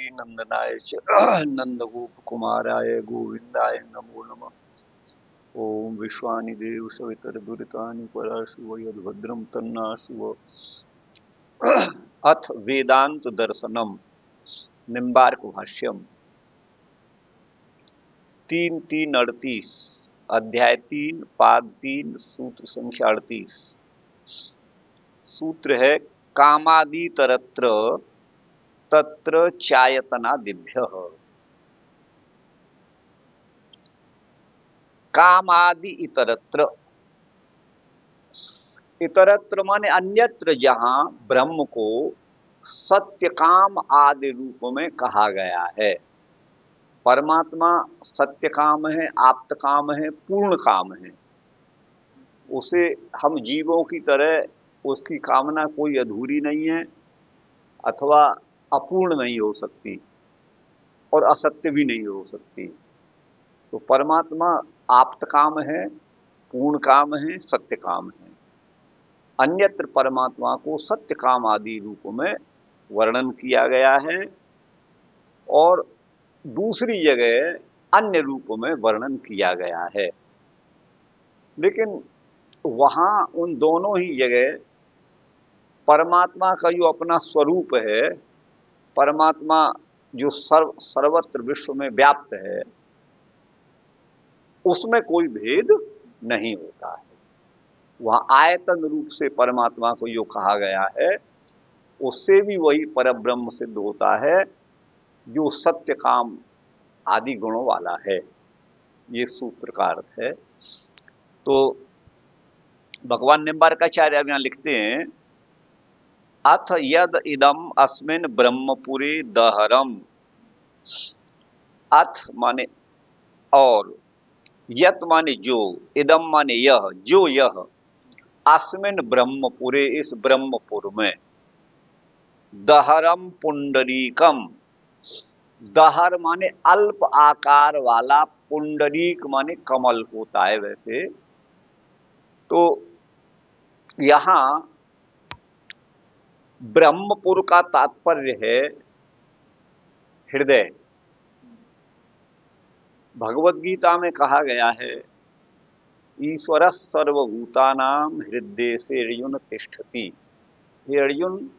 देवकी नंदनाय च नंदगोप कुमाराय गोविंदाय नमो नमः। ओम विश्वानि देव सवितर दुरितानि पराशुव यद्भद्रम तन्नाशुव। अथ वेदांत दर्शनम निम्बार्क भाष्यम 3:3:38 अध्याय 3 पाद 3 सूत्र संख्या 38। सूत्र है कामादि तरत्र तत्र चायतनादिभ्य। कामादि इतरत्र, इतरत्र माने अन्यत्र, जहां ब्रह्म को सत्य काम आदि रूप में कहा गया है। परमात्मा सत्य काम है, आप्त काम है, पूर्ण काम है। उसे हम जीवों की तरह उसकी कामना कोई अधूरी नहीं है अथवा अपूर्ण नहीं हो सकती और असत्य भी नहीं हो सकती। तो परमात्मा आप्त काम है, पूर्ण काम है, सत्य काम है। अन्यत्र परमात्मा को सत्य काम आदि रूप में वर्णन किया गया है और दूसरी जगह अन्य रूप में वर्णन किया गया है। लेकिन वहां उन दोनों ही जगह परमात्मा का जो अपना स्वरूप है, परमात्मा जो सर्वत्र विश्व में व्याप्त है, उसमें कोई भेद नहीं होता है। वहां आयतन रूप से परमात्मा को जो कहा गया है, उससे भी वही परब्रह्म सिद्ध होता है जो सत्य काम आदि गुणों वाला है। ये सूत्र का अर्थ है। तो भगवान निम्बार्काचार्य अब यहां लिखते हैं, अथ यद इदम अस्मिन् ब्रह्मपुरे दहरम। अथ माने और, यत माने जो, इदम माने यह, जो यह, अस्मिन् ब्रह्मपुरे इस ब्रह्मपुर में, दहरम पुंडरीकम, दहर माने अल्प आकार वाला, पुंडरीक माने कमल होता है वैसे। तो यहां ब्रह्मपुर का तात्पर्य है हृदय। भगवत गीता में कहा गया है, ईश्वर सर्वभूतानाम हृदय से अर्जुन तिष्ठति। हे अर्जुन,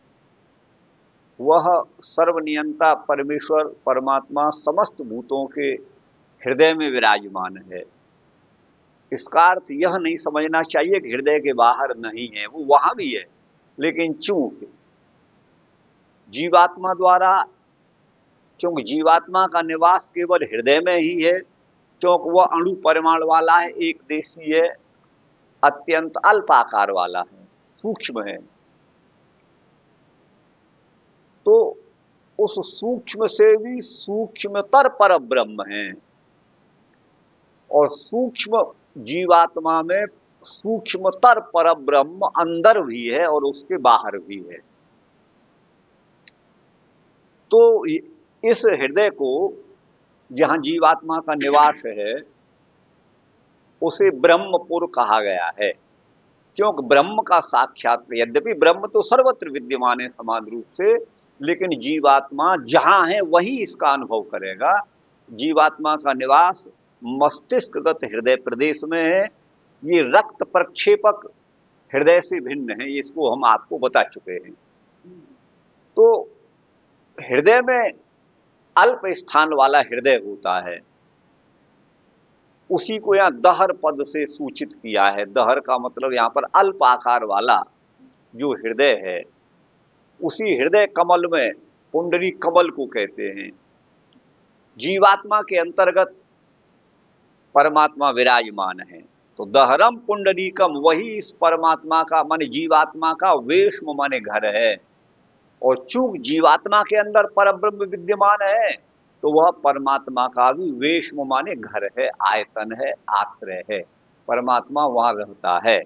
वह सर्वनियंता परमेश्वर परमात्मा समस्त भूतों के हृदय में विराजमान है। इसका अर्थ यह नहीं समझना चाहिए कि हृदय के बाहर नहीं है, वो वहां भी है। लेकिन चूंकि जीवात्मा द्वारा, क्योंकि जीवात्मा का निवास केवल हृदय में ही है, क्योंकि वह अणु परिमाण वाला है, एक देशी है, अत्यंत अल्प आकार वाला है, सूक्ष्म है। तो उस सूक्ष्म से भी सूक्ष्मतर पर ब्रह्म है, और सूक्ष्म जीवात्मा में सूक्ष्मतर पर ब्रह्म अंदर भी है और उसके बाहर भी है। तो इस हृदय को, जहां जीवात्मा का निवास है, उसे ब्रह्मपुर कहा गया है। क्योंकि ब्रह्म का साक्षात, यद्यपि ब्रह्म तो सर्वत्र विद्यमान है समान रूप से, लेकिन जीवात्मा जहां है वही इसका अनुभव करेगा। जीवात्मा का निवास मस्तिष्कगत हृदय प्रदेश में है। ये रक्त प्रक्षेपक हृदय से भिन्न है, इसको हम आपको बता चुके हैं। तो हृदय में अल्प स्थान वाला हृदय होता है, उसी को यहां दहर पद से सूचित किया है। दहर का मतलब यहां पर अल्प आकार वाला जो हृदय है, उसी हृदय कमल में पुंडरी कमल को कहते हैं। जीवात्मा के अंतर्गत परमात्मा विराजमान है। तो दहरम पुंडरीकम, वही इस परमात्मा का माने जीवात्मा का वेश्म माने घर है। और चूंकि जीवात्मा के अंदर परब्रह्म विद्यमान है, तो वह परमात्मा का भी वेश्म माने घर है, आयतन है, आश्रय है। परमात्मा वहां रहता है।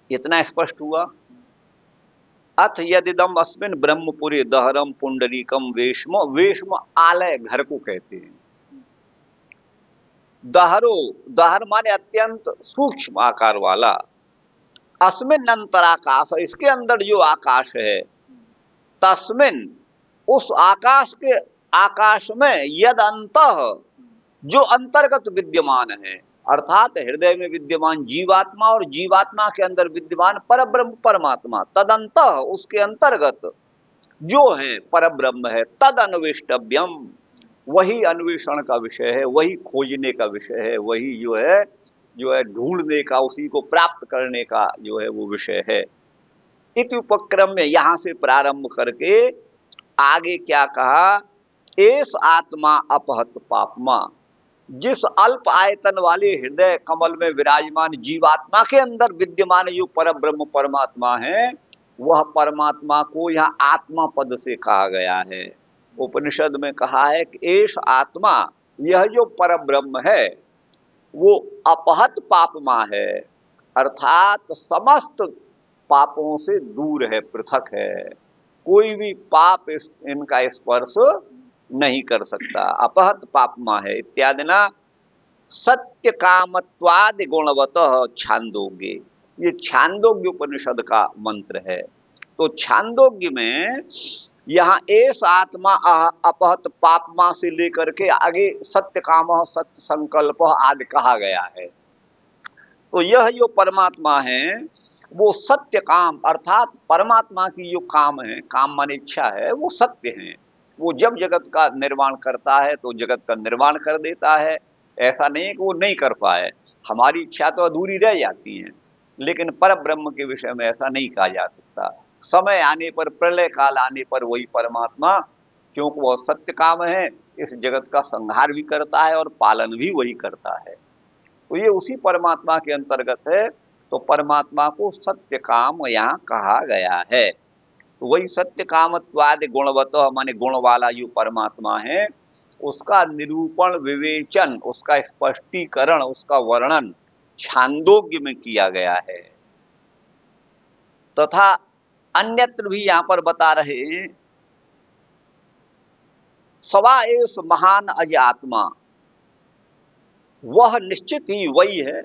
इतना स्पष्ट हुआ। अथ यदिदम अस्मिन् ब्रह्मपुरे दहरम पुंडरीकम वेश्म, वेश्म आलय, घर को कहते हैं। दहरो, दहर माने अत्यंत सूक्ष्म आकार वाला। अस्मिन् अंतराकाश, इसके अंदर जो आकाश है, तस्मिन् उस आकाश में यद अंतः, जो अंतर्गत विद्यमान है, अर्थात हृदय में विद्यमान जीवात्मा और जीवात्मा के अंदर विद्यमान परब्रह्म परमात्मा, तदंतः उसके अंतर्गत जो है परब्रह्म है, तद अन्वेष्टव्यम, वही अन्वेषण का विषय है, वही खोजने का विषय है, वही जो है ढूंढने का, उसी को प्राप्त करने का जो है वो विषय है। इस उपक्रम में यहां से प्रारंभ करके आगे क्या कहा, एस आत्मा अपहत पापमा, जिस अल्प आयतन वाले हृदय कमल में विराजमान जीवात्मा के अंदर विद्यमान जो परब्रह्म परमात्मा है, वह परमात्मा को यहाँ आत्मा पद से कहा गया है। उपनिषद में कहा है कि एस आत्मा, यह जो परब्रह्म है वो अपहत पापमा है, अर्थात समस्त पापों से दूर है, पृथक है, कोई भी पाप इनका स्पर्श नहीं कर सकता, अपहत पापमा है इत्यादि ना। सत्य कामत्वाद गुणवतः छांदोग्य, ये छांदोग्य उपनिषद का मंत्र है। तो छांदोग्य में यहाँ एस आत्मा अपहत पापमा से लेकर के आगे सत्य काम सत्य संकल्प आदि कहा गया है। तो यह जो परमात्मा है वो सत्य काम, अर्थात परमात्मा की जो काम है, काम माने इच्छा है, वो सत्य है। वो जब जगत का निर्माण करता है तो जगत का निर्माण कर देता है, ऐसा नहीं है कि वो नहीं कर पाए, हमारी इच्छा तो अधूरी रह जाती है, लेकिन पर ब्रह्म के विषय में ऐसा नहीं कहा जा सकता। समय आने पर, प्रलय काल आने पर वही परमात्मा, क्योंकि वह सत्य काम है, इस जगत का संहार भी करता है और पालन भी वही करता है। तो ये उसी परमात्मा के अंतर्गत है। तो परमात्मा को सत्य काम यहाँ कहा गया है। तो वही सत्य कामत्वाद गुणवत, माने गुण वाला जो परमात्मा है, उसका निरूपण, विवेचन, उसका स्पष्टीकरण, उसका वर्णन छांदोग्य में किया गया है। तथा अन्यत्र भी यहाँ पर बता रहे, सवा एस महान अज आत्मा, वह निश्चित ही वही है,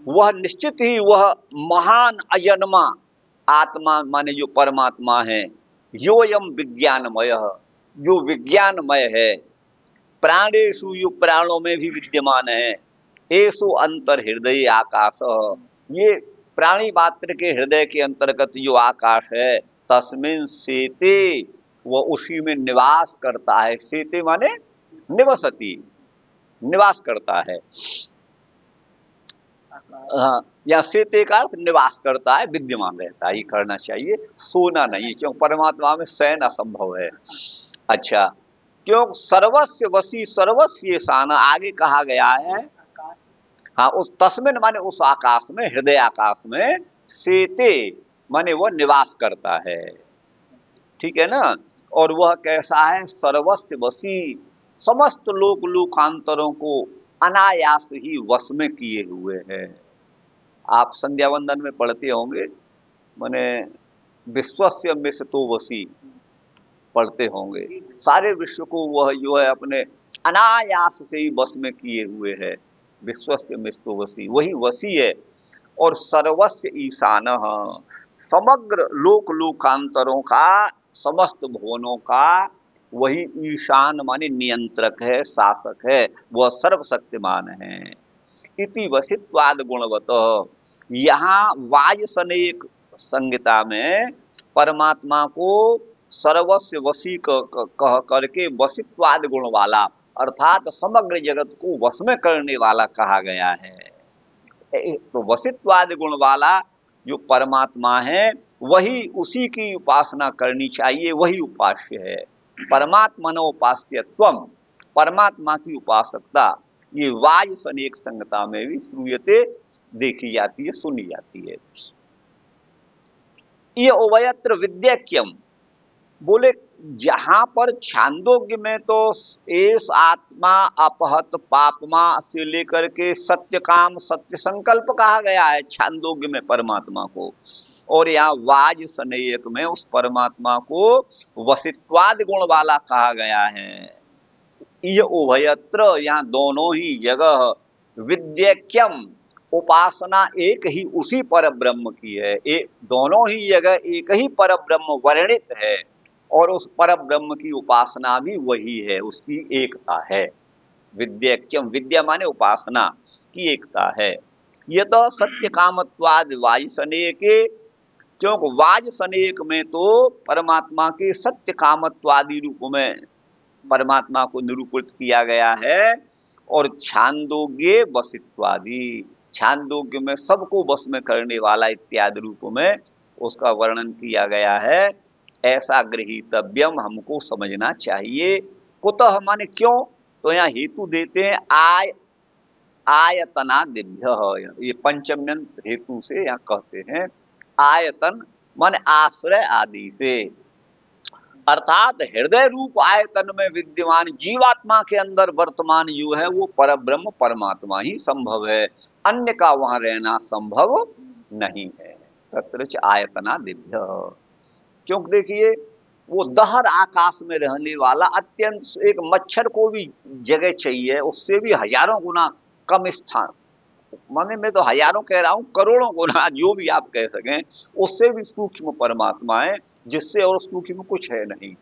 वह निश्चित ही वह महान अजन्मा आत्मा माने जो परमात्मा है, योयम विज्ञानमय, जो विज्ञानमय है, प्राणेशु, यो प्राणों में भी विद्यमान है, एसु अंतर हृदय आकाश, ये प्राणी मात्र के हृदय के अंतर्गत जो आकाश है, तस्मिन सेते, वह उसी में निवास करता है। सेते माने निवसति, निवास करता है। हाँ, या सेते का निवास करता है, विद्यमान रहता है, ये करना चाहिए, सोना नहीं, क्योंकि परमात्मा में शयन असंभव है। अच्छा, क्यों सर्वस्व वसी सर्वस्व साना आगे कहा गया है। हाँ, उस तस्मिन माने उस आकाश में, हृदय आकाश में, सेते माने वह निवास करता है, ठीक है ना। और वह कैसा है, सर्वस्व वसी, समस्त लोक लोकांतरों को अनायास ही वश में किए हुए है। आप संध्या वंदन में पढ़ते होंगे, माने विश्वस्य मिषतो वशी पढ़ते होंगे, सारे विश्व को वह जो है अपने अनायास से ही वश में किए हुए है। विश्वस्य मिषतो वशी, वही वशी है। और सर्वस्य ईशान, समग्र लोक लोकांतरों का, समस्त भुवनों का वही ईशान माने नियंत्रक है, शासक है, वह सर्वशक्तिमान है। इति वशित्वाद गुणवत, यहाँ वायुसनेक संहिता में परमात्मा को सर्वस्व वशी कह करके वशित्वाद गुण वाला, अर्थात समग्र जगत को वश में करने वाला कहा गया है। तो वशित्वाद गुण वाला जो परमात्मा है, वही, उसी की उपासना करनी चाहिए, वही उपास्य है। परमात्मनोपास्यत्वम, परमात्मा की उपासकता, ये वायुसनेक संहिता में भी श्रूयते, देखी जाती है, सुनी जाती है। ये उभयत्र विद्यक्यम, बोले जहां पर छांदोग्य में तो एस आत्मा अपहत पापमा से लेकर के सत्य काम सत्य संकल्प कहा गया है छांदोग्य में परमात्मा को, और यहाँ वाज सनेयक में उस परमात्मा को वशित्वाद गुण वाला कहा गया है। ये उभयत्र, यहाँ दोनों ही जगह विद्यक्यम, उपासना एक ही उसी पर ब्रह्म की है, दोनों ही जगह एक ही पर ब्रह्म वर्णित है। और उस पर ब्रह्म की उपासना भी वही है, उसकी एकता है। विद्यैक्यम, विद्या माने उपासना की एकता है। ये तो सत्य कामत्वाद वायुसनेके, क्योंकि वाज सनेक में तो परमात्मा के सत्य कामत्वादि रूप में परमात्मा को निरूपित किया गया है, और छांदोग्य वसित्वादि, छांदोग्य में सबको बस में करने वाला इत्यादि रूप में उसका वर्णन किया गया है। ऐसा गृहीतव्यम, हमको समझना चाहिए। कुतः माने क्यों, तो यहाँ हेतु देते हैं आयतनादिभ्य, ये पंचम्यंत हेतु से यहाँ कहते हैं। आयतन माने आश्रय आदि से, अर्थात हृदय रूप आयतन में विद्यमान जीवात्मा के अंदर वर्तमान जो है वो परब्रह्म परमात्मा ही संभव है, अन्य का वहां रहना संभव नहीं है। तत्र च आयतनादिभ्य, क्योंकि देखिए वो दहर आकाश में रहने वाला अत्यंत, एक मच्छर को भी जगह चाहिए, उससे भी हजारों गुना कम स्थान, माने मैं तो हजारों कह रहा हूं, करोड़ों गुना, जो भी आप कह सकें, उससे भी सूक्ष्म परमात्मा है, जिससे और सूक्ष्म कुछ है नहीं।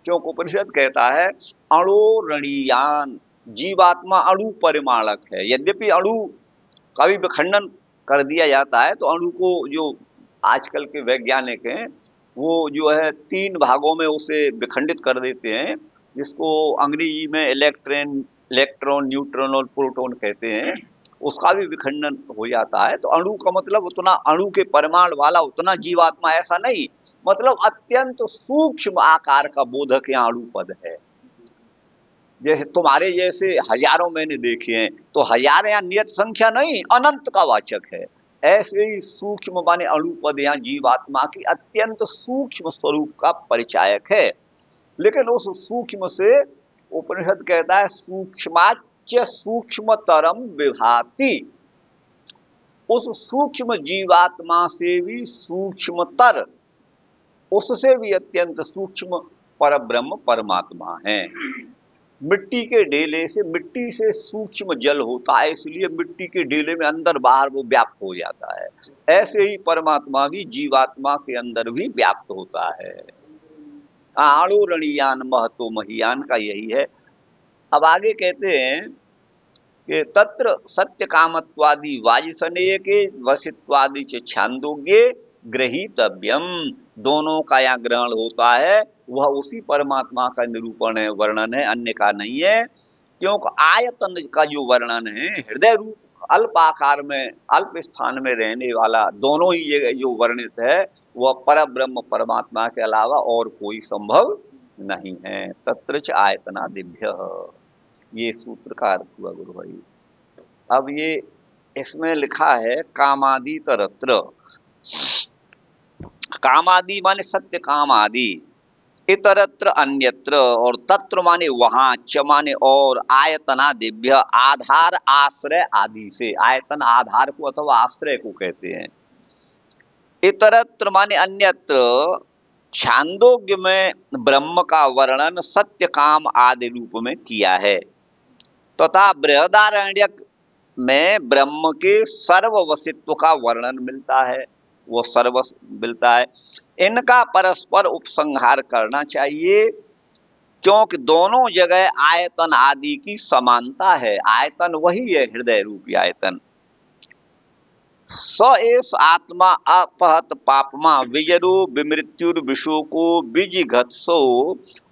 क्योंकि उपनिषद कहता है अणोरणीयान, जीवात्मा अणु परिमाणक है। यद्यपि अणु का भी विखंडन कर दिया जाता है, तो अणु को जो आजकल के वैज्ञानिक हैं वो जो है 3 भागों में उसे विखंडित कर देते हैं, जिसको अंग्रेजी में इलेक्ट्रॉन, न्यूट्रॉन और प्रोटॉन कहते हैं। उसका भी विखंडन हो जाता है। तो अणु का मतलब उतना, अणु के परिमाण वाला उतना जीवात्मा ऐसा नहीं, मतलब अत्यंत सूक्ष्म आकार का बोधक यहाँ अणु पद है। जैसे तुम्हारे जैसे हजारों मैंने देखे हैं, तो हजार यहाँ नियत संख्या नहीं, अनंत का वाचक है। ऐसे ही सूक्ष्म माने अणु पद यहाँ जीवात्मा की अत्यंत सूक्ष्म स्वरूप का परिचायक है। लेकिन उस सूक्ष्म से उपनिषद कहता है सूक्ष्माच्च सूक्ष्मतरम विभाति, उस सूक्ष्म जीवात्मा से भी सूक्ष्मतर, उससे भी अत्यंत सूक्ष्म परब्रह्म परमात्मा है। मिट्टी के ढेले से, मिट्टी से सूक्ष्म जल होता है, इसलिए मिट्टी के ढेले में अंदर बाहर वो व्याप्त हो जाता है। ऐसे ही परमात्मा भी जीवात्मा के अंदर भी व्याप्त होता है। अणुरणीयान महतो महियान का यही है। अब आगे कहते हैं कि तत्र सत्य कामत्वादि वाजिसनेके वसित्वादि च छांदोग्ये गृहीतव्यम, दोनों का यहाँ ग्रहण होता है, वह उसी परमात्मा का निरूपण है, वर्णन है, अन्य का नहीं है। क्योंकि आयतन का जो वर्णन है, हृदय रूप अल्प आकार में, अल्प स्थान में रहने वाला, दोनों ही ये जो वर्णित है वह परब्रह्म परमात्मा के अलावा और कोई संभव नहीं है। तत्र च आयतनादिभ्य, ये सूत्र का अर्थ हुआ गुरु भाई। अब ये इसमें लिखा है कामादि तरत्र, कामादि माने सत्य काम आदि, इतरत्र अन्यत्र, और तत्र माने वहां, च माने और, आयतनादिभ्य आधार आश्रय आदि से, आयतन आधार को अथवा आश्रय को कहते हैं। इतरत्र माने अन्यत्र, छांदोग्य में ब्रह्म का वर्णन सत्य काम आदि रूप में किया है, तथा बृहदारण्यक में ब्रह्म के सर्ववसित्व का वर्णन मिलता है, वो सर्व मिलता है। इनका परस्पर उपसंहार करना चाहिए, क्योंकि दोनों जगह आयतन आदि की समानता है। आयतन वही है, हृदय रूपी आयतन। स एस आत्मा अपहत पापमा विजरो विमृत्युर्विशोको विजिघत्सो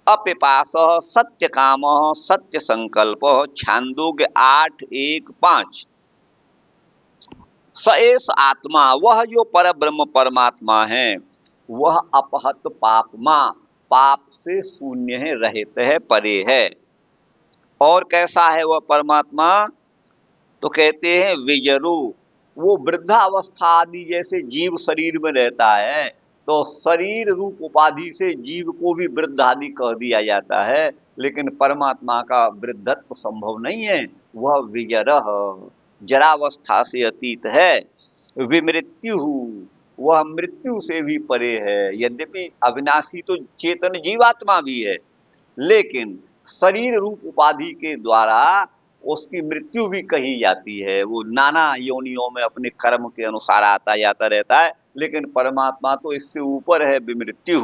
अपिपास सत्य काम सत्य संकल्प, छांदोग्य 8:1-5। स एस आत्मा, वह जो परब्रह्म परमात्मा है, वह अपहत पापमा, पाप से शून्य है, रहित है, परे है। और कैसा है वह परमात्मा, तो कहते हैं विजरो, वो वृद्धावस्था आदि जैसे जीव शरीर में रहता है, तो शरीर रूप उपाधि से जीव को भी वृद्ध आदि कह दिया जाता है, लेकिन परमात्मा का वृद्धत्व संभव नहीं है। वह विजरह, जरावस्था से अतीत है। विमृत्यु, वह मृत्यु से भी परे है। यद्यपि अविनाशी तो चेतन जीवात्मा भी है, लेकिन शरीर रूप उपाधि के द्वारा उसकी मृत्यु भी कही जाती है। वो नाना योनियों में अपने कर्म के अनुसार आता जाता रहता है, लेकिन परमात्मा तो इससे ऊपर है, विमृत्यु।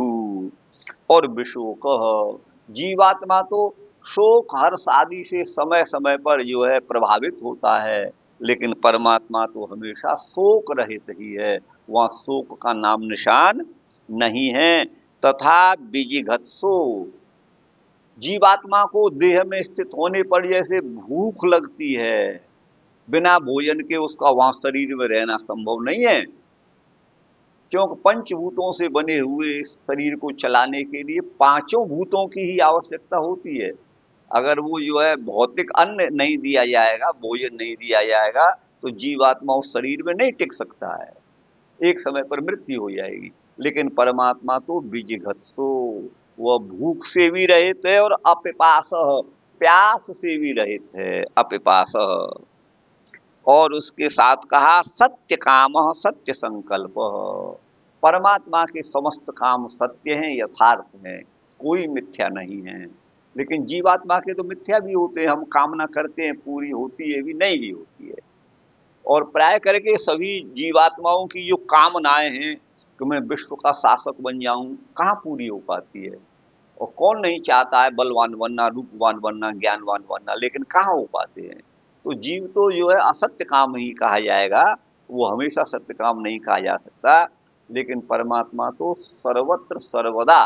और विशोक, जीवात्मा तो शोक हर्ष आदि से समय समय पर जो है प्रभावित होता है, लेकिन परमात्मा तो हमेशा शोक रहित ही है, वहाँ शोक का नाम निशान नहीं है। तथा विजिघत्सो, जीवात्मा को देह में स्थित होने पर जैसे भूख लगती है, बिना भोजन के उसका वहाँ शरीर में रहना संभव नहीं है, क्योंकि पंचभूतों से बने हुए शरीर को चलाने के लिए पांचों भूतों की ही आवश्यकता होती है। अगर वो जो है भौतिक अन्न नहीं दिया जाएगा, भोजन नहीं दिया जाएगा, तो जीवात्मा उस शरीर में नहीं टिक सकता है, एक समय पर मृत्यु हो जाएगी। लेकिन परमात्मा तो विजिघत्सो, वह भूख से भी रहित है और अपिपास, प्यास से भी रहित है, अपिपास। और उसके साथ कहा सत्य काम सत्य संकल्प, परमात्मा के समस्त काम सत्य हैं, यथार्थ हैं, कोई मिथ्या नहीं है। लेकिन जीवात्मा के तो मिथ्या भी होते हैं, हम कामना करते हैं, पूरी होती है भी, नहीं भी होती है। और प्राय करके सभी जीवात्माओं की जो कामनाएं हैं कि मैं विश्व का शासक बन जाऊं, कहाँ पूरी हो पाती है। और कौन नहीं चाहता है बलवान बनना, रूपवान बनना, ज्ञानवान बनना, लेकिन कहाँ हो पाते हैं। तो जीव तो जो है असत्य काम ही कहा जाएगा, वो हमेशा सत्य काम नहीं कहा जा सकता। लेकिन परमात्मा तो सर्वत्र सर्वदा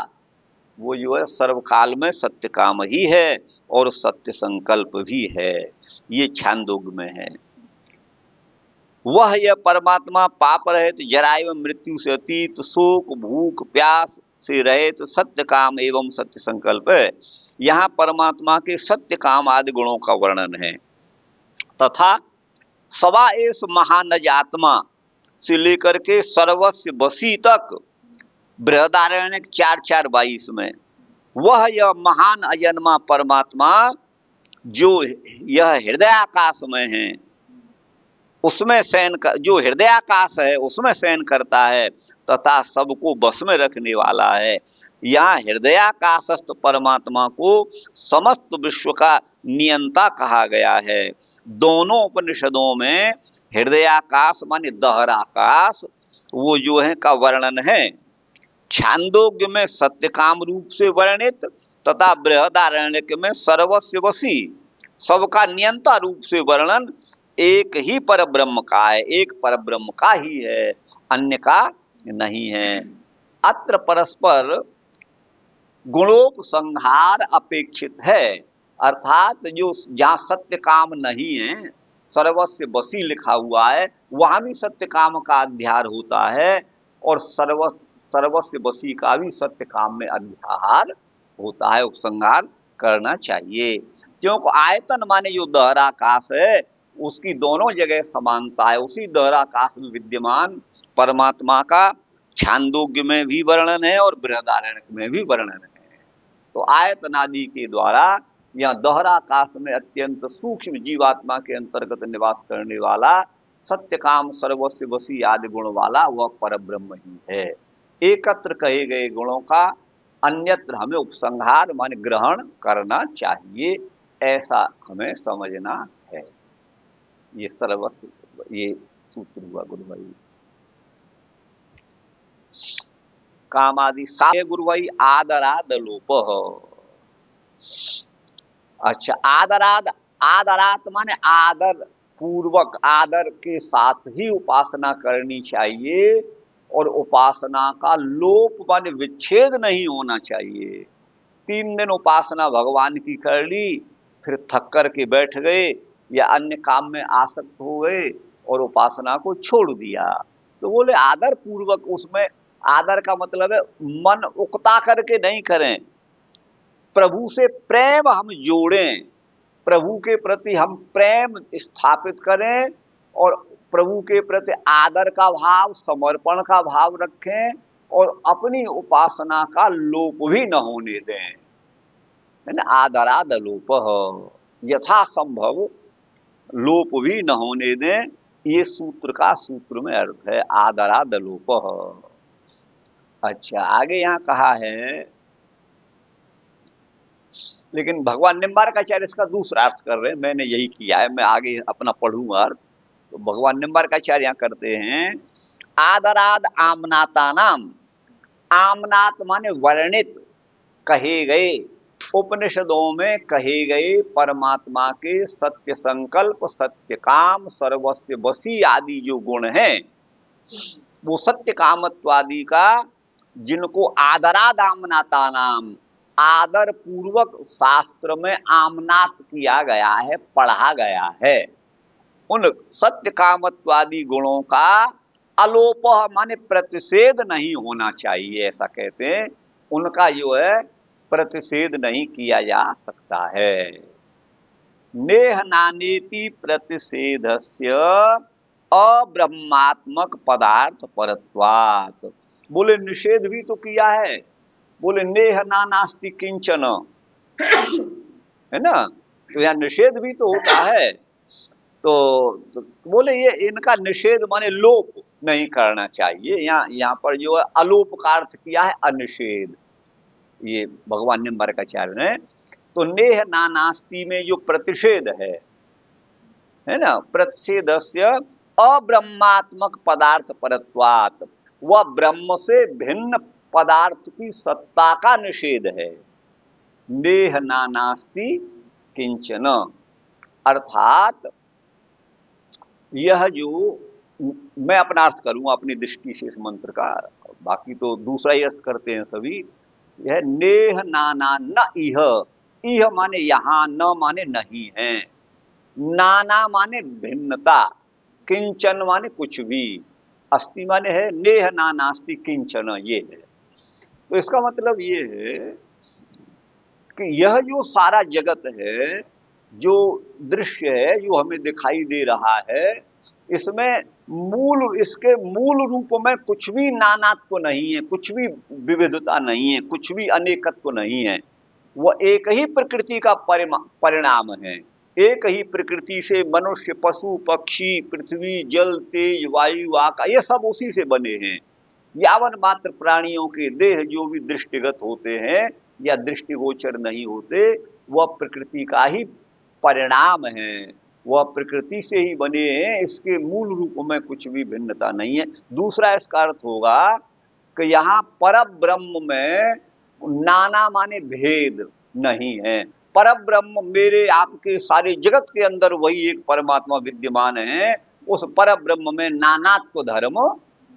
वो जो है सर्वकाल में सत्य काम ही है और सत्य संकल्प भी है। ये छांदोग्य में है। वह यह परमात्मा पाप रहित, जरा एवं मृत्यु से अतीत, शोक भूख प्यास से रहित, सत्य काम एवं सत्य संकल्प है। यहाँ परमात्मा के सत्य काम आदि गुणों का वर्णन है। तथा सवा एस महानज आत्मा से लेकर के सर्वस्व बसी तक, बृहदारण्यक 4:4-22 में, वह यह महान अजन्मा परमात्मा जो यह हृदयाकाश में है, उसमें शयन कर, जो हृदयाकाश है उसमें शयन करता है तथा सबको बस में रखने वाला है। यहाँ हृदयाकाशस्थ परमात्मा को समस्त विश्व का नियंता कहा गया है। दोनों उपनिषदों में हृदयाकाश माने दहराकाश वो जो है का वर्णन है। छांदोग्य में सत्यकाम रूप से वर्णित तथा बृहदारण्यक में सर्वस्वसी सबका नियंता रूप से वर्णन एक ही पर ब्रह्म का है, एक पर ब्रह्म का ही है, अन्य का नहीं है। अत्र परस्पर गुणोपसंहार अपेक्षित है, अर्थात जो जहाँ सत्य काम नहीं है, सर्वस्व बसी लिखा हुआ है, वहां भी सत्य काम का अध्यार होता है और सर्वस्व बसी का भी सत्य काम में अध्याहार होता है, उपसंहार करना चाहिए। क्योंकि आयतन माने जो दहराकाश है उसकी दोनों जगह समानता है, उसी दहराकाश में विद्यमान परमात्मा का छांदोग्य में भी वर्णन है और बृहदारण्यक में भी वर्णन है। तो आयतनादि के द्वारा यह दहराकाश में अत्यंत सूक्ष्म जीवात्मा के अंतर्गत निवास करने वाला सत्यकाम सर्वस्व वसी आदि गुण वाला वह परब्रह्म ही है। एकत्र कहे गए गुणों का अन्यत्र हमें उपसंहार माने ग्रहण करना चाहिए, ऐसा हमें समझना है। ये सर्वस्व ये सूत्र हुआ गुरु भाई। कामादि साय गुरु भाई आदराद लोप। अच्छा, आदरात माने आदर पूर्वक, आदर के साथ ही उपासना करनी चाहिए और उपासना का लोप माने विच्छेद नहीं होना चाहिए। 3 दिन उपासना भगवान की कर ली, फिर थक कर के बैठ गए या अन्य काम में आसक्त हो गए और उपासना को छोड़ दिया, तो बोले आदर पूर्वक, उसमें आदर का मतलब है मन उकता करके नहीं करें, प्रभु से प्रेम हम जोड़ें, प्रभु के प्रति हम प्रेम स्थापित करें और प्रभु के प्रति आदर का भाव, समर्पण का भाव रखें और अपनी उपासना का लोप भी न होने दें, है ना। आदराद लोप, यथा संभव लोप भी न होने दें, ये सूत्र का सूत्र में अर्थ है आदराद लोप। अच्छा, आगे यहाँ कहा है, लेकिन भगवान निम्बारकाचार्य इसका दूसरा अर्थ कर रहे हैं, मैंने यही किया है, मैं आगे अपना पढ़ूंगा। तो भगवान निम्बारकाचार्य यहाँ करते हैं आदराद आमनाता नाम, आमनात माने वर्णित, कहे गए, उपनिषदों में कहे गए परमात्मा के सत्य संकल्प, सत्य काम, सर्वस्य वशी आदि जो गुण हैं, वो सत्य कामत्वादि का, जिनको आदरादामनाता नाम, आदर पूर्वक शास्त्र में आमनात किया गया है, पढ़ा गया है, उन सत्य कामत्वादि गुणों का अलोप माने प्रतिषेध नहीं होना चाहिए, ऐसा कहते हैं। उनका जो है प्रतिषेध नहीं किया जा सकता है। नेह नानेति प्रतिषेधस्य अब्रह्मात्मक पदार्थ परत्वात्। बोले निषेध भी तो किया है, बोले नेह ना नास्ति किंचन, है ना, तो यहाँ निषेध भी तो होता है। तो बोले ये इनका निषेध माने लोप नहीं करना चाहिए। यहाँ पर जो है अलोप का अर्थ किया है अनिषेध, ये भगवान निम्बारकाचार्य ने। तो नेह ना नास्ति में जो प्रतिषेध है ना, प्रतिषेधस्य अब्रह्मात्मक पदार्थ परत्वात्, वह ब्रह्म से भिन्न पदार्थ की सत्ता का निषेध है। नेह ना नास्ति किंचन, अर्थात यह जो, मैं अपना अर्थ करूंगा अपनी दृष्टि से इस मंत्र का, बाकी तो दूसरा ही अर्थ करते हैं सभी। यह नेह नाना न इह, इह माने यहां, न माने नहीं है, नाना माने भिन्नता, किंचन माने कुछ भी, अस्ति माने है, नेह ना नास्ति किंचन ये है। तो इसका मतलब ये है कि यह जो सारा जगत है, जो दृश्य है, जो हमें दिखाई दे रहा है, इसमें इसके मूल रूप में कुछ भी नानात्व नहीं है, कुछ भी विविधता नहीं है, कुछ भी अनेकत्व नहीं है। वह एक ही प्रकृति का परिणाम है। एक ही प्रकृति से मनुष्य, पशु, पक्षी, पृथ्वी, जल, तेज, वायु, आकाश, ये सब उसी से बने हैं। यावन मात्र प्राणियों के देह जो भी दृष्टिगत होते हैं या दृष्टिगोचर नहीं होते, वह प्रकृति का ही परिणाम है, वह प्रकृति से ही बने हैं। इसके मूल रूप में कुछ भी भिन्नता नहीं है। दूसरा इसका अर्थ होगा कि यहाँ पर ब्रह्म में नाना माने भेद नहीं है। पर ब्रह्म मेरे आपके सारे जगत के अंदर वही एक परमात्मा विद्यमान है, उस पर ब्रह्म में नानात्व धर्म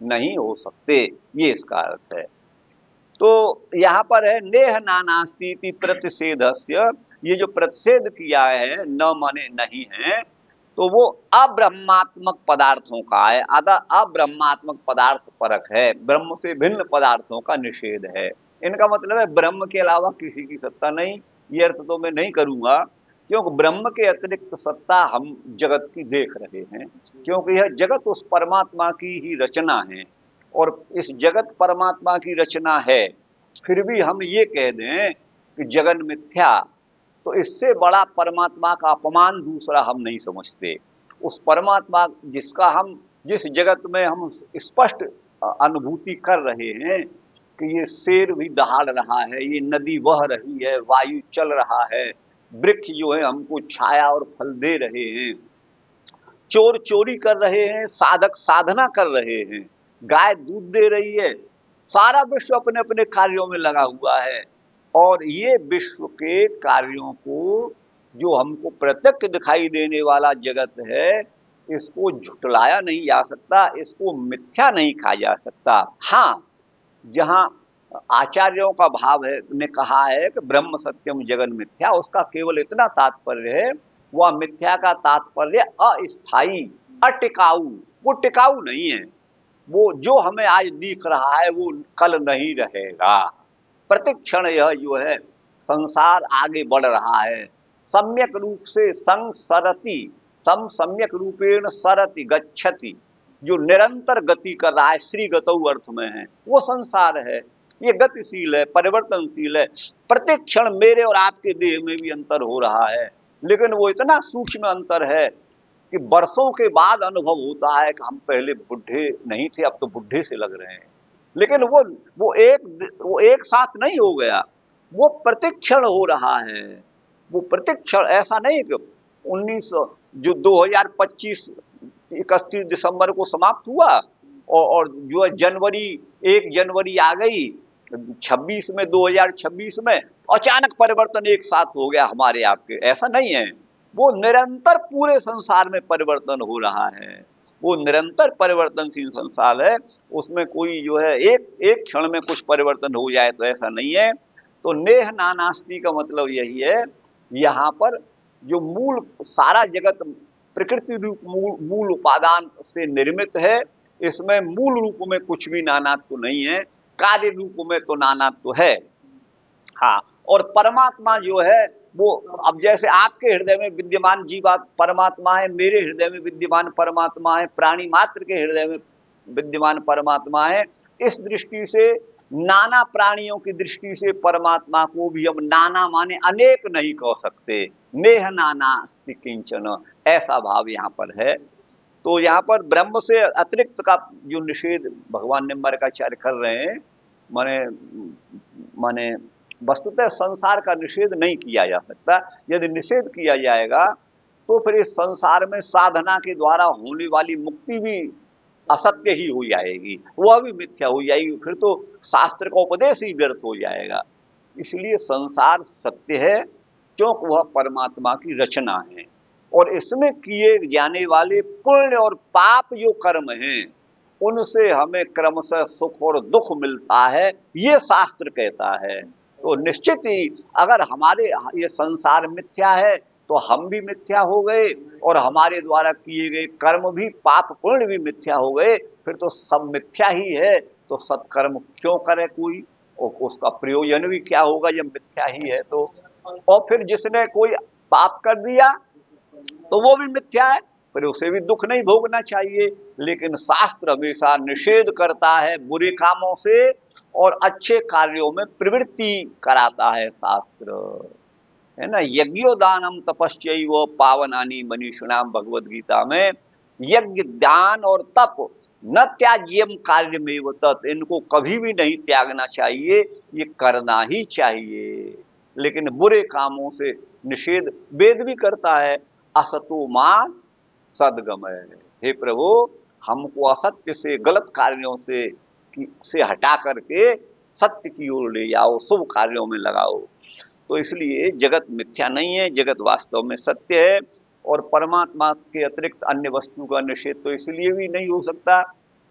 नहीं हो सकते, ये इसका अर्थ है। तो यहाँ पर है नेह नानास्ति प्रतिषेधस्य, ये जो प्रतिषेध किया है न माने नहीं है, तो वो अब्रह्मात्मक पदार्थों का है। अब्रह्मात्मक पदार्थ परक है, ब्रह्म से भिन्न पदार्थों का निषेध है। इनका मतलब है ब्रह्म के अलावा किसी की सत्ता नहीं। ये अर्थ तो मैं नहीं करूंगा, क्योंकि ब्रह्म के अतिरिक्त सत्ता हम जगत की देख रहे हैं, क्योंकि यह जगत उस परमात्मा की ही रचना है, और इस जगत परमात्मा की रचना है, फिर भी हम ये कह दें कि जगन मिथ्या, तो इससे बड़ा परमात्मा का अपमान दूसरा हम नहीं समझते। उस परमात्मा जिस जगत में हम स्पष्ट अनुभूति कर रहे हैं कि ये शेर भी दहाड़ रहा है, ये नदी बह रही है, वायु चल रहा है, वृक्ष जो है हमको छाया और फल दे रहे हैं, चोर चोरी कर रहे हैं, साधक साधना कर रहे हैं, गाय दूध दे रही है, सारा विश्व अपने अपने कार्यों में लगा हुआ है। और ये विश्व के कार्यों को, जो हमको प्रत्यक्ष दिखाई देने वाला जगत है, इसको झुटलाया नहीं जा सकता, इसको मिथ्या नहीं कहा जा सकता। हाँ, जहाँ आचार्यों का भाव है, ने कहा है कि ब्रह्म सत्यम जगन मिथ्या, उसका केवल इतना तात्पर्य है, वह मिथ्या का तात्पर्य अस्थाई, अटिकाऊ, वो टिकाऊ नहीं है। वो जो हमें आज दिख रहा है वो कल नहीं रहेगा। प्रत्येक क्षण यह जो है संसार आगे बढ़ रहा है, सम्यक रूप से संसरति, सम्यक रूपेण सरति गच्छति, जो निरंतर गति कर रहा है, श्री गतौ अर्थ में है, वो संसार है। ये गतिशील है, परिवर्तनशील है। प्रत्येक क्षण मेरे और आपके देह में भी अंतर हो रहा है, लेकिन वो इतना सूक्ष्म अंतर है कि वर्षों के बाद अनुभव होता है कि हम पहले बुढ़े नहीं थे, अब तो बुढ़े से लग रहे हैं। लेकिन वो एक साथ नहीं हो गया, वो प्रत्येक क्षण हो रहा है। वो प्रत्येक क्षण, ऐसा नहीं कि 2025 31 दिसंबर को समाप्त हुआ और जो 1 जनवरी आ गई, 26 में, 2026 में अचानक परिवर्तन एक साथ हो गया हमारे आपके, ऐसा नहीं है। वो निरंतर पूरे संसार में परिवर्तन हो रहा है, वो निरंतर परिवर्तनशील संसार है। उसमें कोई जो है एक एक क्षण में कुछ परिवर्तन हो जाए तो ऐसा नहीं है। तो नेह नानास्ति का मतलब यही है, यहाँ पर जो मूल सारा जगत प्रकृति रूप मूल उपादान से निर्मित है, इसमें मूल रूप में कुछ भी नानात्व तो नहीं है, कार्य रूप में तो नानात्व तो है। हाँ, और परमात्मा जो है वो, अब जैसे आपके हृदय में विद्यमान जीवा परमात्मा है, मेरे हृदय में विद्यमान परमात्मा है, प्राणी मात्र के हृदय में विद्यमान परमात्मा है। इस दृष्टि से नाना प्राणियों की दृष्टि से परमात्मा को भी हम नाना माने अनेक नहीं कह सकते। नेह नाना किंचन, ऐसा भाव यहाँ पर है। तो यहाँ पर ब्रह्म से अतिरिक्त का जो निषेध भगवान निम्बारकाचार्य कर रहे हैं, माने माने वस्तुतः संसार का निषेध नहीं किया जा सकता। यदि निषेध किया जाएगा तो फिर इस संसार में साधना के द्वारा होने वाली मुक्ति भी असत्य ही हो जाएगी, वह भी मिथ्या हो जाएगी, फिर तो शास्त्र का उपदेश ही व्यर्थ हो जाएगा। इसलिए संसार सत्य है क्योंकि वह परमात्मा की रचना है, और इसमें किए जाने वाले पुण्य और पाप जो कर्म हैं उनसे हमें क्रमशः सुख और दुख मिलता है, ये शास्त्र कहता है। तो निश्चित ही अगर हमारे ये संसार मिथ्या है तो हम भी मिथ्या हो गए, और हमारे द्वारा किए गए कर्म भी पाप पुण्य भी मिथ्या हो गए, फिर तो सब मिथ्या ही है। तो सत्कर्म क्यों करे कोई, और उसका प्रयोजन भी क्या होगा जब मिथ्या ही है तो। और फिर जिसने कोई पाप कर दिया तो वो भी मिथ्या है, फिर उसे भी दुख नहीं भोगना चाहिए। लेकिन शास्त्र हमेशा निषेध करता है बुरे कामों से और अच्छे कार्यों में प्रवृत्ति कराता है शास्त्र, है ना। यज्ञोदानम तपस्यैव पावनानि मनीषिणाम, भगवद गीता में यज्ञ दान और तप न त्याज्यम कार्यमेव तत्, इनको कभी भी नहीं त्यागना चाहिए, ये करना ही चाहिए। लेकिन बुरे कामों से निषेध वेद भी करता है, असतो मां सद्गमय। हे प्रभु, हमको असत्य से गलत कार्यों से हटा करके सत्य की ओर ले जाओ, शुभ कार्यों में लगाओ। तो इसलिए जगत मिथ्या नहीं है, जगत वास्तव में सत्य है, और परमात्मा के अतिरिक्त अन्य वस्तु का निषेध तो इसलिए भी नहीं हो सकता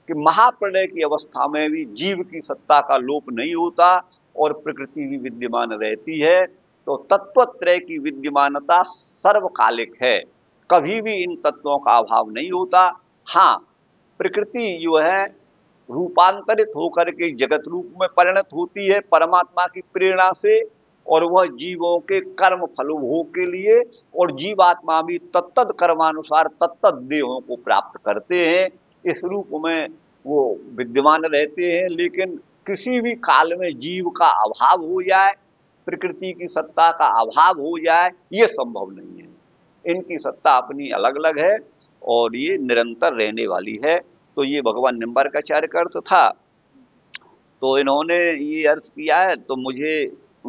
कि महाप्रलय की अवस्था में भी जीव की सत्ता का लोप नहीं होता और प्रकृति भी विद्यमान रहती है। तो तत्वत्रय की विद्यमानता सर्वकालिक है, कभी भी इन तत्वों का अभाव नहीं होता। हाँ, प्रकृति जो है रूपांतरित होकर के जगत रूप में परिणत होती है परमात्मा की प्रेरणा से, और वह जीवों के कर्म फलोभोग के लिए, और जीवात्मा भी तत्तद कर्मानुसार तत्तद देहों को प्राप्त करते हैं, इस रूप में वो विद्यमान रहते हैं। लेकिन किसी भी काल में जीव का अभाव हो जाए, प्रकृति की सत्ता का अभाव हो जाए, ये संभव नहीं है। इनकी सत्ता अपनी अलग अलग है और ये निरंतर रहने वाली है। तो ये भगवान निम्बारकाचार्य का अर्थ था। तो इन्होंने ये अर्थ किया है, तो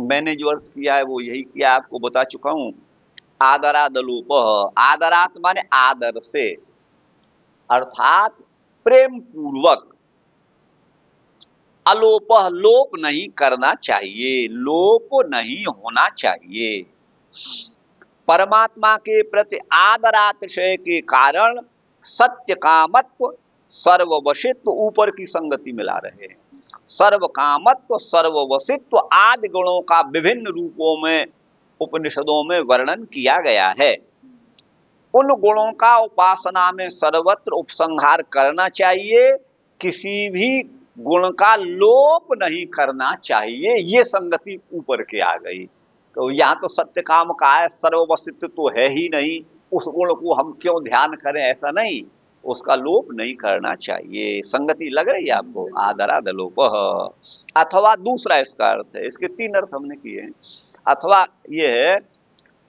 मैंने जो अर्थ किया है वो यही किया, आपको बता चुका हूं। आदरादलोप, आदरात माने आदर से, अर्थात प्रेम पूर्वक। अलोप, लोप नहीं करना चाहिए, लोप नहीं होना चाहिए। परमात्मा के प्रति आदरातिशय के कारण सत्य कामत्व सर्ववशित्व, ऊपर की संगति मिला रहे हैं, सर्व कामत्व सर्ववशित्व आदि गुणों का विभिन्न रूपों में उपनिषदों में वर्णन किया गया है। उन गुणों का उपासना में सर्वत्र उपसंहार करना चाहिए, किसी भी गुण का लोप नहीं करना चाहिए। ये संगति ऊपर के आ गई। तो यहाँ तो सत्य काम का है, सर्ववशित्व तो है ही नहीं, उस गुण को हम क्यों ध्यान करें, ऐसा नहीं, उसका लोप नहीं करना चाहिए। संगति लग रही है आपको, आदरादलोप। अथवा दूसरा इसका अर्थ है, इसके तीन अर्थ हमने किए हैं। अथवा ये है,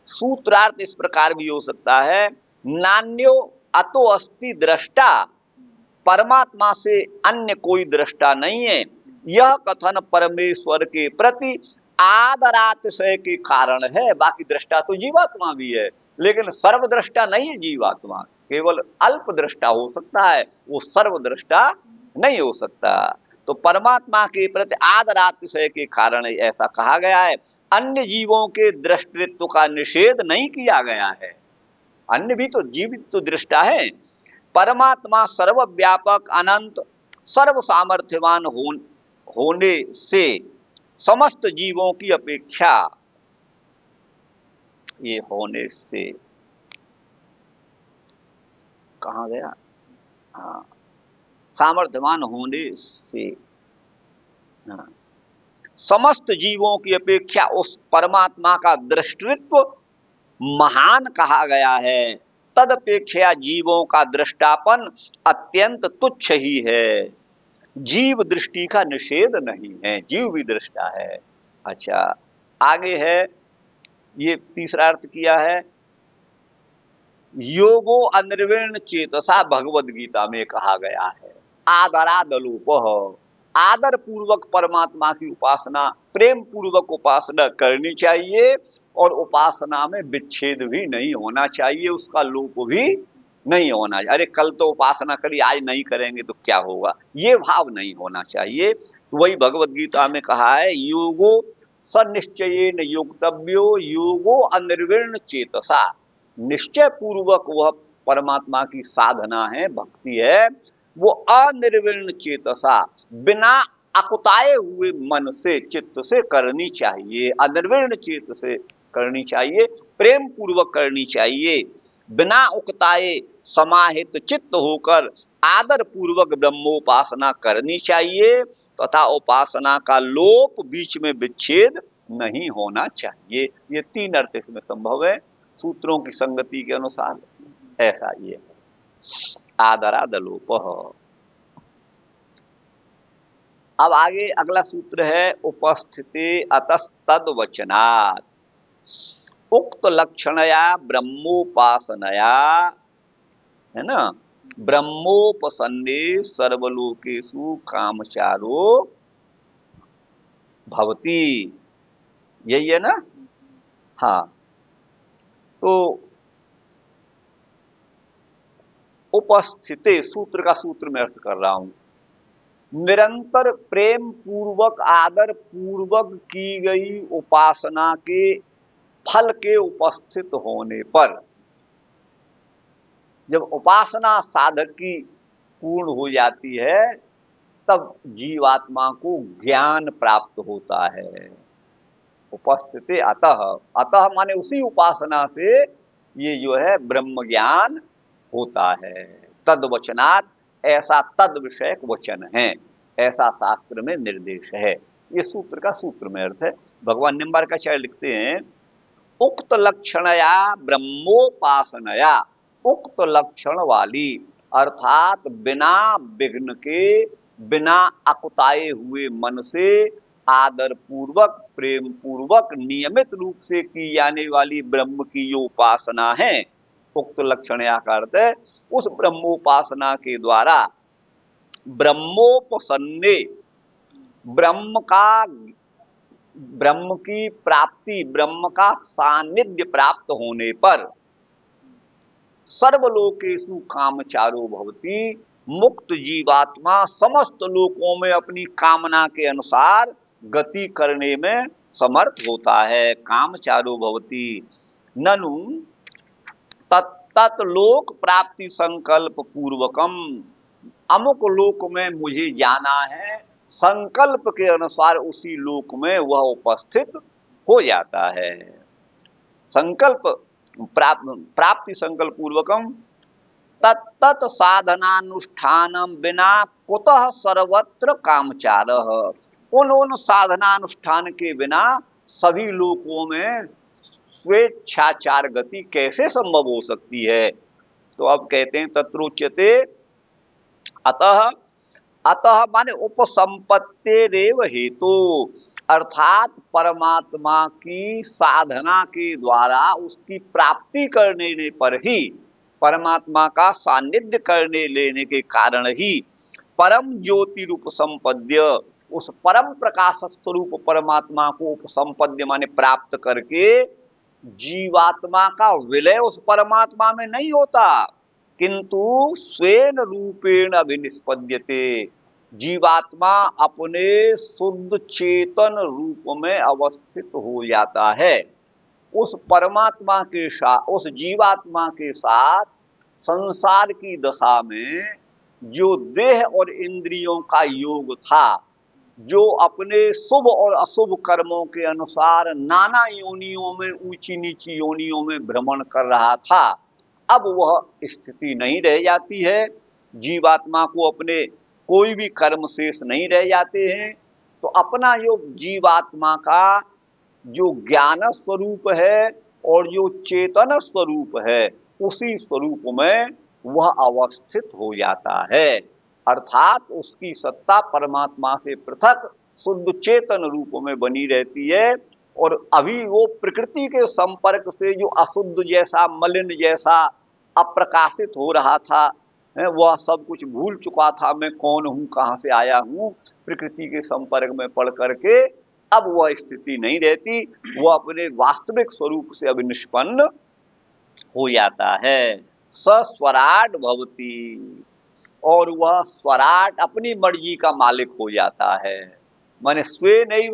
सूत्रार्थ इस प्रकार भी हो सकता है, नान्यो अतो अस्ति दृष्टा, परमात्मा से अन्य कोई दृष्टा नहीं है। यह कथन परमेश्वर के प्रति आदरातिशय के कारण है। बाकी दृष्टा तो जीवात्मा भी है, लेकिन सर्वदृष्टा नहीं है जीवात्मा, केवल अल्प दृष्टा हो सकता है, वो सर्वदृष्टा नहीं हो सकता। तो परमात्मा के प्रति आदरातिशय के कारण ऐसा कहा गया है। अन्य जीवों के दृष्टित्व का निषेध नहीं किया गया है। अन्य भी तो जीवित तो दृष्टा है। परमात्मा सर्वव्यापक अनंत सर्व सामर्थ्यवान होने से समस्त जीवों की अपेक्षा, ये होने से कहाँ गया, हाँ, सामर्थ्यवान होने से, हाँ, समस्त जीवों की अपेक्षा उस परमात्मा का दृष्टित्व महान कहा गया है। तदपेक्षा जीवों का दृष्टापन अत्यंत तुच्छ ही है। जीव दृष्टि का निषेध नहीं है, जीव भी दृष्टा है। अच्छा, आगे है, ये तीसरा अर्थ किया है, योगो अनिर्विण्ण चेतसा भगवद गीता में कहा गया है। आदरादलोपः, आदर पूर्वक परमात्मा की उपासना, प्रेम पूर्वक उपासना करनी चाहिए और उपासना में विच्छेद भी नहीं होना चाहिए, उसका लोप भी नहीं होना चाहिए। अरे कल तो उपासना करी, आज नहीं करेंगे तो क्या होगा, ये भाव नहीं होना चाहिए। वही भगवद गीता में कहा है, योगो सनिश्चयेन योक्तव्यो योगो अनिर्विण्ण चेतसा। निश्चय पूर्वक वह परमात्मा की साधना है, भक्ति है, वो अनिर्विण्ण चेतसा, बिना अकुताए हुए मन से, चित्त से करनी चाहिए। अनिर्विण्ण चित्त से करनी चाहिए, प्रेम पूर्वक करनी चाहिए, बिना उकताए समाहित चित्त होकर आदर पूर्वक ब्रह्मोपासना करनी चाहिए, तथा उपासना का लोप, बीच में विच्छेद नहीं होना चाहिए। ये तीन अर्थ इसमें संभव है सूत्रों की संगति के अनुसार, ऐसा ये आदरादलोपः। अब आगे अगला सूत्र है, उपस्थिते अतस्तद वचनात् उक्त लक्षणया ब्रह्मोपासनया, है ना, ब्रह्मोपसन्ने सर्वलोकेषु कामचारो भवति, यही है ना। हाँ, तो उपस्थिते सूत्र का सूत्र में अर्थ कर रहा हूं, निरंतर प्रेम पूर्वक आदर पूर्वक की गई उपासना के फल के उपस्थित होने पर, जब उपासना साधक की पूर्ण हो जाती है तब जीवात्मा को ज्ञान प्राप्त होता है। उपस्थिति अतः, अतः माने उसी उपासना से ये जो है ब्रह्म ज्ञान होता है। तद वचनात्, ऐसा तद विषयक वचन है, ऐसा शास्त्र में निर्देश है। ये सूत्र का सूत्र में अर्थ है। भगवान निम्बारकाचार्य लिखते हैं, उक्त लक्षणया ब्रह्मोपासनया, उक्त लक्षण वाली अर्थात बिना विघ्न के, बिना अकुताए हुए मन से आदर पूर्वक प्रेम पूर्वक नियमित रूप से की जाने वाली ब्रह्म की जो उपासना है, उक्त लक्षणया का अर्थ है उस ब्रह्मोपासना के द्वारा ब्रह्मोपसन्ने, ब्रह्म का, ब्रह्म की प्राप्ति, ब्रह्म का सानिध्य प्राप्त होने पर सर्वलोकेषु कामचारो भवति, मुक्त जीवात्मा समस्त लोकों में अपनी कामना के अनुसार गति करने में समर्थ होता है। कामचारो भवति ननु तत्त लोक प्राप्ति संकल्प पूर्वकम, अमुक लोक में मुझे जाना है, संकल्प के अनुसार उसी लोक में वह उपस्थित हो जाता है। संकल्प प्राप्ति संकल्प पूर्वकम तत्त साधनानुष्ठानम बिना कुतः सर्वत्र कामचारः, उन साधनानुष्ठान के बिना सभी लोकों में स्वेच्छाचार गति कैसे संभव हो सकती है। तो अब कहते हैं तत्रोच्यते अतः, अतः माने उपसंपत्तेरेव हेतु, अर्थात परमात्मा की साधना के द्वारा उसकी प्राप्ति करने पर ही, परमात्मा का सानिध्य करने लेने के कारण ही परम ज्योति रूप संपद्य, उस परम प्रकाश स्वरूप परमात्मा को उपसंपद्य माने प्राप्त करके जीवात्मा का विलय उस परमात्मा में नहीं होता, किंतु स्वेन रूपेण अभिनिष्पद्यते, जीवात्मा अपने शुद्ध चेतन रूप में अवस्थित हो जाता है। उस परमात्मा के साथ, उस जीवात्मा के साथ संसार की दशा में जो देह और इंद्रियों का योग था, जो अपने शुभ और अशुभ कर्मों के अनुसार नाना योनियों में, ऊंची नीची योनियों में भ्रमण कर रहा था, अब वह स्थिति नहीं रह जाती है। जीवात्मा को अपने कोई भी कर्म शेष नहीं रह जाते हैं। तो अपना जो जीवात्मा का जो ज्ञान स्वरूप है और जो चेतन स्वरूप है, उसी स्वरूप में वह अवस्थित हो जाता है। अर्थात उसकी सत्ता परमात्मा से पृथक शुद्ध चेतन रूप में बनी रहती है। और अभी वो प्रकृति के संपर्क से जो अशुद्ध जैसा, मलिन जैसा, अप्रकाशित हो रहा था, वह सब कुछ भूल चुका था। मैं कौन हूँ, कहाँ से आया हूँ, प्रकृति के संपर्क में पड़ करके अब वह स्थिति नहीं रहती। वह अपने वास्तविक स्वरूप से अब निष्पन्न हो जाता है। सस्वराट भवती, और वह स्वराट अपनी मर्जी का मालिक हो जाता है। माने स्वे नहीं,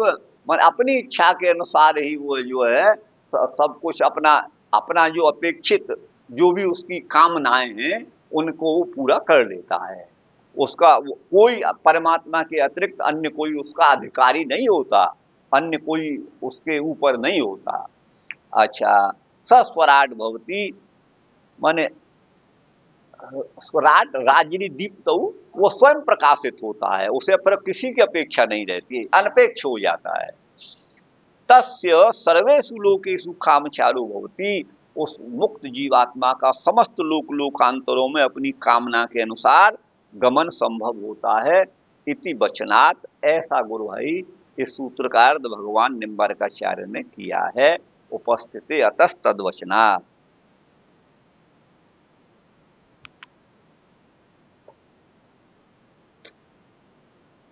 माने अपनी इच्छा के अनुसार ही वो जो है सब कुछ अपना जो अपेक्षित, जो भी उसकी कामनाएं हैं, उनको वो पूरा कर लेता है। उसका कोई परमात्मा के अतिरिक्त अन्य कोई उसका अधिकारी नहीं होता, अन्य कोई उसके ऊपर नहीं होता। अच्छा, सस्वराट भवती माने स्वराट राजनी दीप्त, वो स्वयं प्रकाशित होता है, उसे पर किसी की अपेक्षा नहीं रहती, अनपेक्ष हो जाता है। तस्य सर्वेषु लोकेषु कामचारो भवति, उस मुक्त जीवात्मा का समस्त लोकांतरों में अपनी कामना के अनुसार गमन संभव होता है। इति वचनात्, ऐसा गुरु भाई इस सूत्र का अर्थ भगवान निम्बारकाचार्य ने किया है। उपस्थिते अतः तद्वचनात्।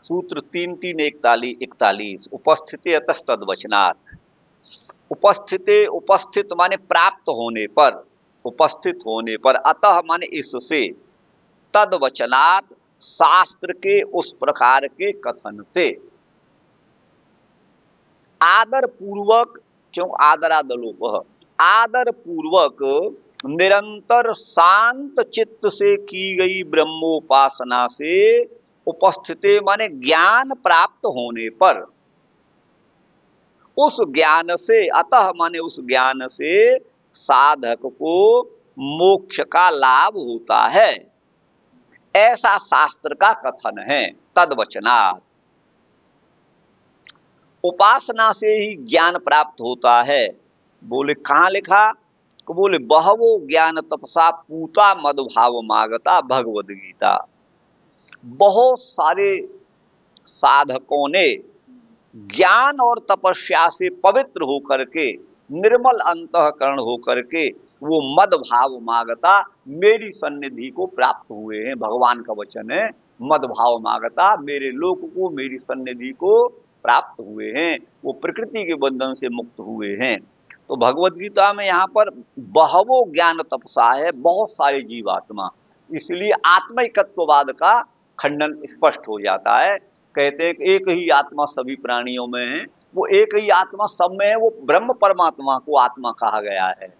सूत्र 3-3-41 उपस्थिते अतः तद्वचनात्। उपस्थिते, उपस्थित माने प्राप्त होने पर, उपस्थित होने पर, अतः माने इससे, तद्वचनात् शास्त्र के उस प्रकार के कथन से, आदर पूर्वक, क्यों आदरादलोप, आदर पूर्वक निरंतर शांत चित्त से की गई ब्रह्मोपासना से उपस्थिते माने ज्ञान प्राप्त होने पर, उस ज्ञान से, अतः माने उस ज्ञान से साधक को मोक्ष का लाभ होता है, ऐसा शास्त्र का कथन है। तद्वचनात्, उपासना से ही ज्ञान प्राप्त होता है। बोले कहाँ लिखा, तो बोले बहवो ज्ञान तपसा पूता मदभाव मागता भगवद गीता। बहुत सारे साधकों ने ज्ञान और तपस्या से पवित्र होकर के, निर्मल अंतःकरण होकर के, वो मद भाव मागता, मेरी सन्निधि को प्राप्त हुए हैं। भगवान का वचन है, मद भाव मागता, मेरे लोक को, मेरी सन्निधि को प्राप्त हुए हैं, वो प्रकृति के बंधन से मुक्त हुए हैं। तो भगवद गीता में यहाँ पर बहवो ज्ञान तपसा है, बहुत सारे जीवात्मा, इसलिए आत्मिकत्ववाद का खंडन स्पष्ट हो जाता है। कहते हैं कि एक ही आत्मा सभी प्राणियों में है, वो एक ही आत्मा सब में है, वो ब्रह्म परमात्मा को आत्मा कहा गया है।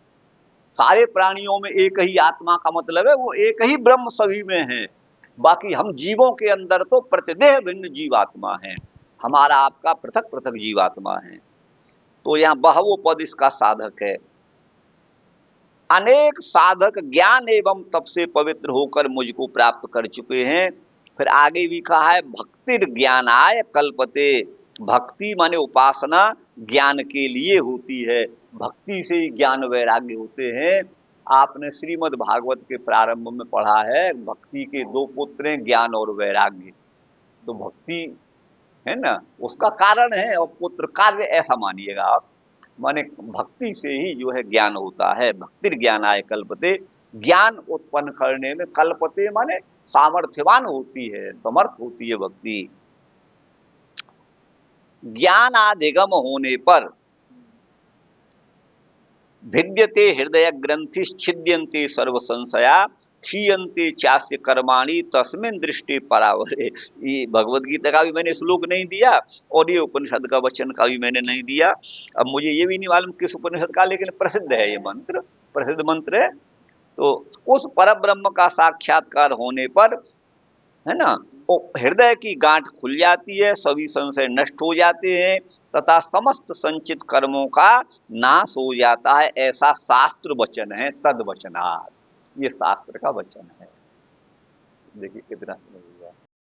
सारे प्राणियों में एक ही आत्मा का मतलब है वो एक ही ब्रह्म सभी में है। बाकी हम जीवों के अंदर तो प्रतिदेह भिन्न जीवात्मा है, हमारा आपका पृथक पृथक जीवात्मा है। तो यहाँ बहवो पद इसका साधक है। अनेक साधक ज्ञान एवं तप से पवित्र होकर मुझको प्राप्त कर चुके हैं। फिर आगे भी कहा है, भक्तिर ज्ञानाय कल्पते, भक्ति माने उपासना ज्ञान के लिए होती है, भक्ति से ही ज्ञान वैराग्य होते हैं। आपने श्रीमद् भागवत के प्रारंभ में पढ़ा है, भक्ति के दो पुत्र हैं, ज्ञान और वैराग्य। तो भक्ति है ना, उसका कारण है, और पुत्र कार्य, ऐसा मानिएगा आप। माने भक्ति से ही जो है ज्ञान होता है। भक्तिर ज्ञानाय कल्पते, ज्ञान उत्पन्न करने में, कल्पते माने सामर्थ्यवान होती है, समर्थ होती है भक्ति। ज्ञान आधिगम होने पर भिद्यते हृदय ग्रंथि छिद्यन्ते सर्व संशया, क्षीयन्ते चास्य कर्माणि तस्मिन् दृष्टि परावरे। ये भगवत गीता का भी मैंने श्लोक नहीं दिया और ये उपनिषद का वचन का भी मैंने नहीं दिया। अब मुझे ये भी नहीं मालूम किस उपनिषद का, लेकिन प्रसिद्ध है ये मंत्र, प्रसिद्ध मंत्र है। तो उस परम ब्रह्म का साक्षात्कार होने पर, है ना, वो हृदय की गांठ खुल जाती है, सभी संशय नष्ट हो जाते हैं तथा समस्त संचित कर्मों का नाश हो जाता है, ऐसा शास्त्र वचन है। तद वचनात्, ये शास्त्र का वचन है। देखिए कितना